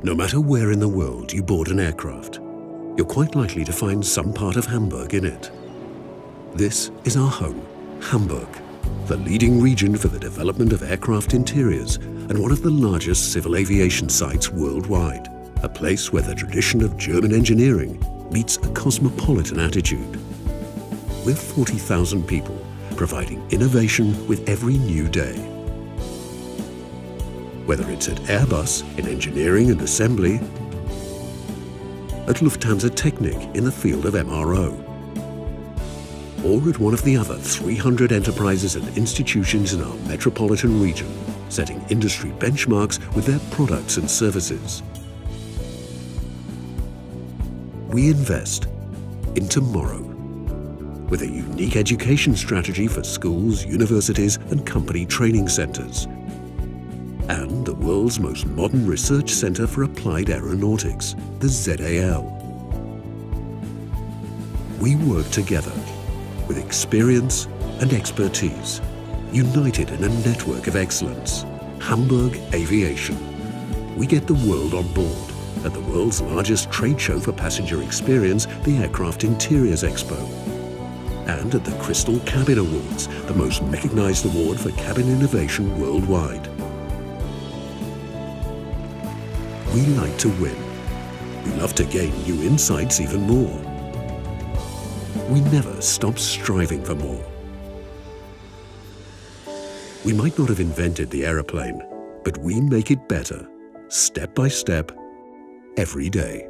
No matter where in the world you board an aircraft, you're quite likely to find some part of Hamburg in it. This is our home, Hamburg, the leading region for the development of aircraft interiors and one of the largest civil aviation sites worldwide, a place where the tradition of German engineering meets a cosmopolitan attitude. We're 40,000 people, providing innovation with every new day. Whether it's at Airbus in engineering and assembly, at Lufthansa Technik in the field of MRO, or at one of the other 300 enterprises and institutions in our metropolitan region, setting industry benchmarks with their products and services. We invest in tomorrow with a unique education strategy for schools, universities and company training centres, and the world's most modern research centre for applied aeronautics, the ZAL. We work together with experience and expertise, united in a network of excellence. Hamburg Aviation. We get the world on board at the world's largest trade show for passenger experience, the Aircraft Interiors Expo, and at the Crystal Cabin Awards, the most recognized award for cabin innovation worldwide. We like to win. We love to gain new insights even more. We never stop striving for more. We might not have invented the aeroplane, but we make it better, step by step, every day.